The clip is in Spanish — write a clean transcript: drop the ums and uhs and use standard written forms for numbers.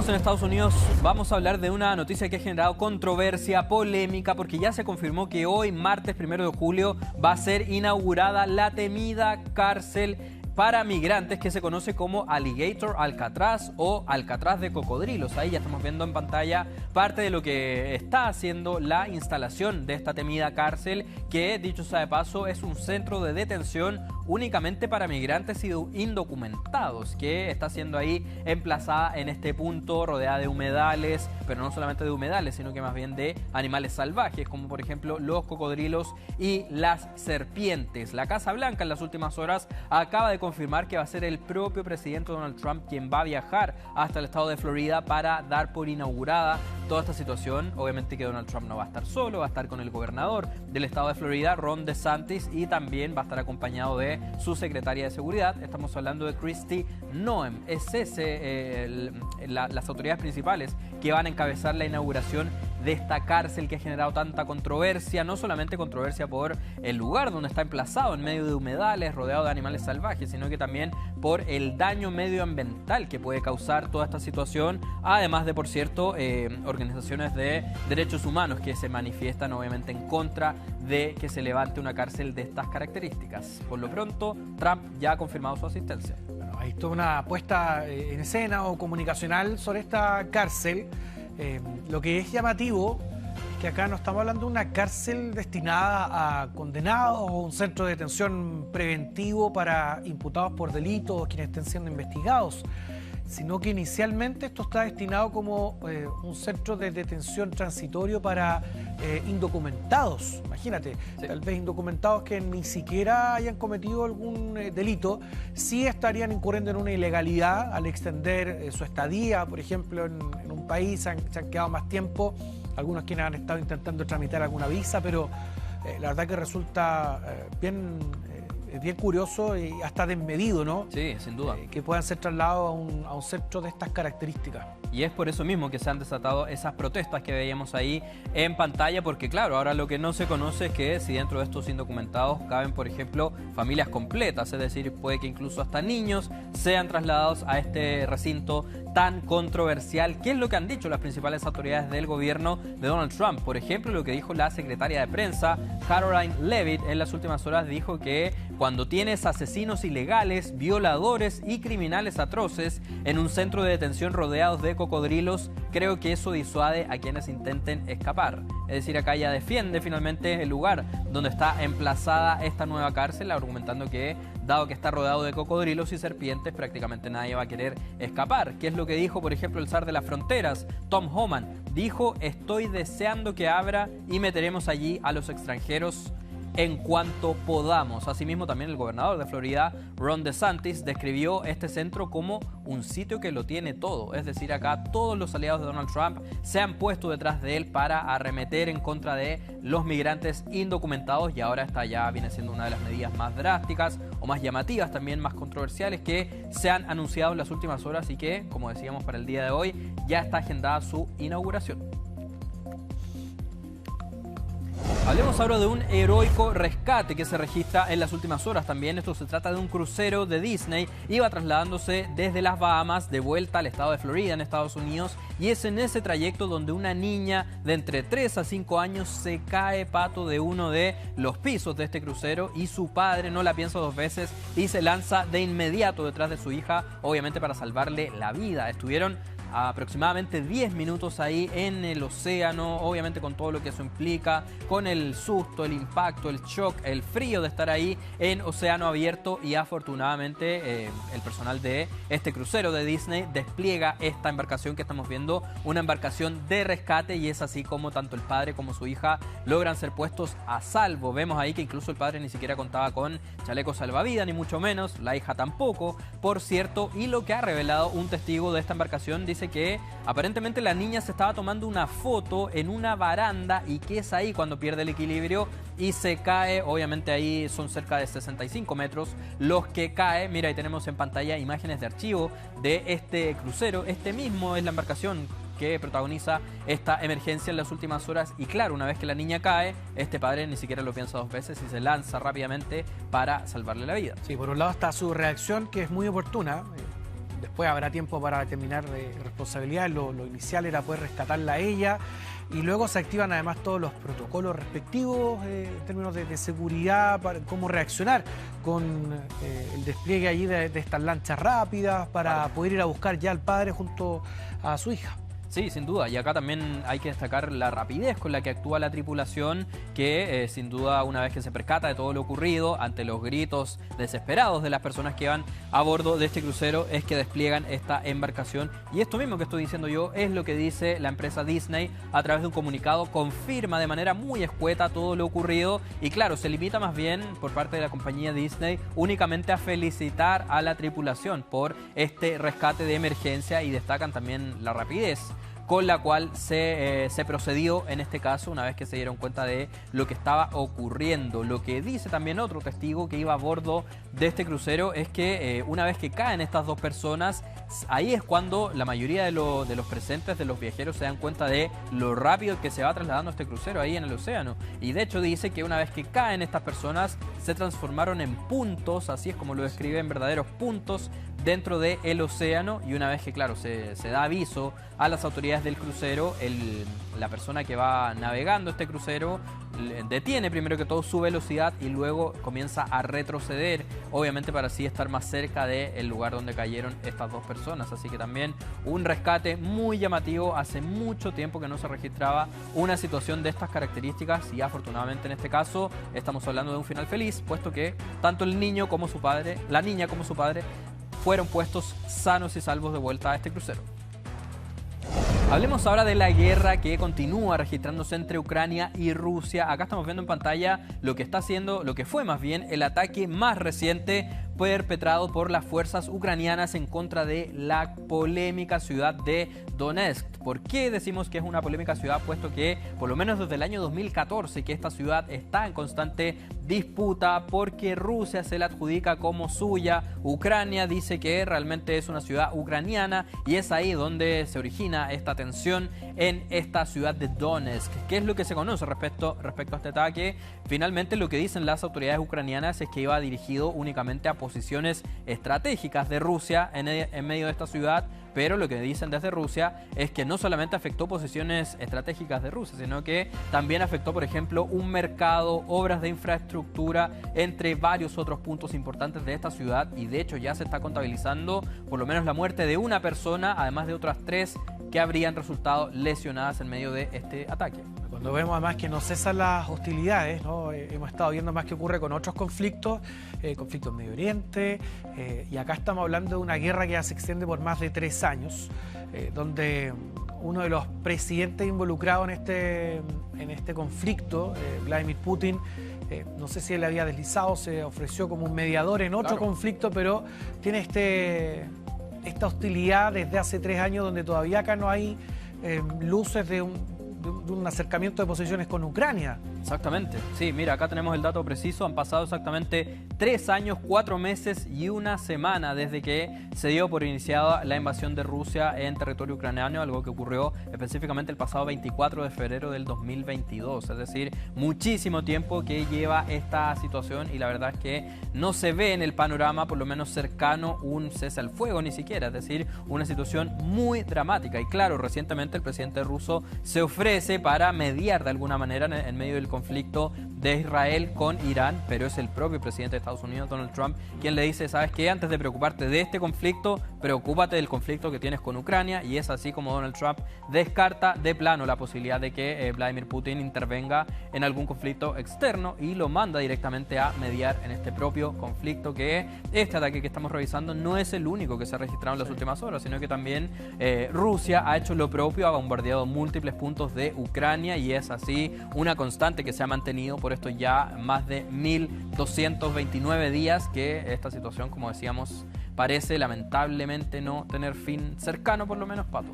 Seguimos en Estados Unidos, vamos a hablar de una noticia que ha generado controversia, polémica, porque ya se confirmó que hoy, martes 1 de julio, va a ser inaugurada la temida cárcel para migrantes que se conoce como Alligator Alcatraz o Alcatraz de cocodrilos. Ahí ya estamos viendo en pantalla parte de lo que está haciendo la instalación de esta temida cárcel, que dicho sea de paso es un centro de detención únicamente para migrantes indocumentados, que está siendo ahí emplazada en este punto, rodeada de humedales, pero no solamente de humedales, sino que más bien de animales salvajes, como por ejemplo los cocodrilos y las serpientes. La Casa Blanca en las últimas horas acaba de confirmar que va a ser el propio presidente Donald Trump quien va a viajar hasta el estado de Florida para dar por inaugurada toda esta situación. Obviamente que Donald Trump no va a estar solo, va a estar con el gobernador del estado de Florida, Ron DeSantis, y también va a estar acompañado de su secretaria de seguridad. Estamos hablando de Kristi Noem. Es las autoridades principales que van a encabezar la inauguración de esta cárcel que ha generado tanta controversia, no solamente controversia por el lugar donde está emplazado, en medio de humedales, rodeado de animales salvajes, sino que también por el daño medioambiental que puede causar toda esta situación, además de, por cierto, organizaciones de derechos humanos que se manifiestan obviamente en contra de que se levante una cárcel de estas características. Por lo pronto, Trump ya ha confirmado su asistencia. Bueno, hay toda una puesta en escena o comunicacional sobre esta cárcel. Lo que es llamativo es que acá no estamos hablando de una cárcel destinada a condenados o un centro de detención preventivo para imputados por delitos o quienes estén siendo investigados, sino que inicialmente esto está destinado como un centro de detención transitorio para indocumentados. Imagínate, sí. Tal vez indocumentados que ni siquiera hayan cometido algún delito, sí estarían incurriendo en una ilegalidad al extender su estadía, por ejemplo, en un país, se han quedado más tiempo, algunos quienes han estado intentando tramitar alguna visa, pero la verdad que resulta bien curioso y hasta desmedido, ¿no? Sí, sin duda. Que puedan ser trasladados a un centro de estas características. Y es por eso mismo que se han desatado esas protestas que veíamos ahí en pantalla, porque claro, ahora lo que no se conoce es que si dentro de estos indocumentados caben, por ejemplo, familias completas, es decir, puede que incluso hasta niños sean trasladados a este recinto tan controversial. ¿Qué es lo que han dicho las principales autoridades del gobierno de Donald Trump? Por ejemplo, lo que dijo la secretaria de prensa, Karoline Leavitt, en las últimas horas dijo que cuando tienes asesinos ilegales, violadores y criminales atroces en un centro de detención rodeados de cocodrilos, creo que eso disuade a quienes intenten escapar. Es decir, acá ya defiende finalmente el lugar donde está emplazada esta nueva cárcel, argumentando que, dado que está rodeado de cocodrilos y serpientes, prácticamente nadie va a querer escapar. ¿Qué es lo que dijo, por ejemplo, el zar de las fronteras, Tom Homan? Dijo: estoy deseando que abra y meteremos allí a los extranjeros en cuanto podamos. Asimismo, también el gobernador de Florida, Ron DeSantis, describió este centro como un sitio que lo tiene todo. Es decir, acá todos los aliados de Donald Trump se han puesto detrás de él para arremeter en contra de los migrantes indocumentados, y ahora esta ya viene siendo una de las medidas más drásticas o más llamativas, también más controversiales, que se han anunciado en las últimas horas y que, como decíamos, para el día de hoy ya está agendada su inauguración. Hablemos ahora de un heroico rescate que se registra en las últimas horas también. Esto se trata de un crucero de Disney. Iba trasladándose desde las Bahamas de vuelta al estado de Florida, en Estados Unidos. Y es en ese trayecto donde una niña de entre 3 a 5 años se cae, Pato, de uno de los pisos de este crucero. Y su padre no la piensa dos veces y se lanza de inmediato detrás de su hija, obviamente para salvarle la vida. Estuvieron aproximadamente 10 minutos ahí en el océano, obviamente con todo lo que eso implica, con el susto, el impacto, el shock, el frío de estar ahí en océano abierto, y afortunadamente el personal de este crucero de Disney despliega esta embarcación que estamos viendo, una embarcación de rescate, y es así como tanto el padre como su hija logran ser puestos a salvo. Vemos ahí que incluso el padre ni siquiera contaba con chaleco salvavidas, ni mucho menos, la hija tampoco, por cierto, y lo que ha revelado un testigo de esta embarcación dice que aparentemente la niña se estaba tomando una foto en una baranda y que es ahí cuando pierde el equilibrio y se cae. Obviamente ahí son cerca de 65 metros los que cae. Mira, ahí tenemos en pantalla imágenes de archivo de este crucero. Este mismo es la embarcación que protagoniza esta emergencia en las últimas horas, y claro, una vez que la niña cae, este padre ni siquiera lo piensa dos veces y se lanza rápidamente para salvarle la vida. Sí, por un lado está su reacción, que es muy oportuna. después habrá tiempo para determinar responsabilidades. Lo inicial era poder rescatarla a ella. Y luego se activan además todos los protocolos respectivos en términos de seguridad, para cómo reaccionar con el despliegue allí de estas lanchas rápidas para poder ir a buscar ya al padre junto a su hija. Sí, sin duda. Y acá también hay que destacar la rapidez con la que actúa la tripulación, que sin duda una vez que se percata de todo lo ocurrido, ante los gritos desesperados de las personas que van a bordo de este crucero, es que despliegan esta embarcación. Y esto mismo que estoy diciendo yo es lo que dice la empresa Disney a través de un comunicado. Confirma de manera muy escueta todo lo ocurrido y claro, se limita más bien por parte de la compañía Disney únicamente a felicitar a la tripulación por este rescate de emergencia y destacan también la rapidez con la cual se procedió en este caso una vez que se dieron cuenta de lo que estaba ocurriendo. Lo que dice también otro testigo que iba a bordo de este crucero es que una vez que caen estas dos personas, ahí es cuando la mayoría de los presentes, de los viajeros, se dan cuenta de lo rápido que se va trasladando este crucero ahí en el océano. Y de hecho dice que una vez que caen estas personas, se transformaron en puntos, así es como lo describen, verdaderos puntos dentro del océano. Y una vez que, claro, se da aviso a las autoridades del crucero, la persona que va navegando este crucero detiene primero que todo su velocidad y luego comienza a retroceder, obviamente para así estar más cerca del lugar donde cayeron estas dos personas. Así que también un rescate muy llamativo. Hace mucho tiempo que no se registraba una situación de estas características y afortunadamente en este caso estamos hablando de un final feliz, puesto que tanto el niño como su padre, la niña como su padre, fueron puestos sanos y salvos de vuelta a este crucero. Hablemos ahora de la guerra que continúa registrándose entre Ucrania y Rusia. Acá estamos viendo en pantalla lo que está haciendo, lo que fue más bien el ataque más reciente perpetrado por las fuerzas ucranianas en contra de la polémica ciudad de Donetsk. ¿Por qué decimos que es una polémica ciudad? Puesto que por lo menos desde el año 2014 que esta ciudad está en constante disputa porque Rusia se la adjudica como suya, Ucrania dice que realmente es una ciudad ucraniana y es ahí donde se origina esta tensión en esta ciudad de Donetsk. ¿Qué es lo que se conoce respecto a este ataque? Finalmente lo que dicen las autoridades ucranianas es que iba dirigido únicamente a posiciones estratégicas de Rusia en medio de esta ciudad, pero lo que dicen desde Rusia es que no solamente afectó posiciones estratégicas de Rusia, sino que también afectó, por ejemplo, un mercado, obras de infraestructura, entre varios otros puntos importantes de esta ciudad, y de hecho ya se está contabilizando por lo menos la muerte de una persona, además de otras 3 que habrían resultado lesionadas en medio de este ataque. Cuando vemos además que no cesan las hostilidades, ¿no? Hemos estado viendo más que ocurre con otros conflictos, conflictos en Medio Oriente, y acá estamos hablando de una guerra que ya se extiende por más de 3 años, donde uno de los presidentes involucrados en este conflicto, Vladimir Putin, no sé si él había deslizado, se ofreció como un mediador en otro conflicto, pero tiene esta hostilidad desde hace 3 años donde todavía acá no hay luces de un acercamiento de posiciones con Ucrania. Exactamente. Sí, mira, acá tenemos el dato preciso. Han pasado exactamente 3 años, 4 meses y 1 semana desde que se dio por iniciada la invasión de Rusia en territorio ucraniano, algo que ocurrió específicamente el pasado 24 de febrero del 2022. Es decir, muchísimo tiempo que lleva esta situación y la verdad es que no se ve en el panorama, por lo menos cercano, un cese al fuego ni siquiera. Es decir, una situación muy dramática. Y claro, recientemente el presidente ruso se ofrece para mediar de alguna manera en medio del conflicto de Israel con Irán, pero es el propio presidente de Estados Unidos, Donald Trump, quien le dice, ¿sabes qué? Antes de preocuparte de este conflicto, preocúpate del conflicto que tienes con Ucrania, y es así como Donald Trump descarta de plano la posibilidad de que Vladimir Putin intervenga en algún conflicto externo y lo manda directamente a mediar en este propio conflicto, que este ataque que estamos revisando no es el único que se ha registrado en las últimas horas, sino que también Rusia ha hecho lo propio, ha bombardeado múltiples puntos de Ucrania y es así una constante que se ha mantenido por estos ya más de 1.229 días que esta situación, como decíamos, parece lamentablemente no tener fin cercano, por lo menos, Pato.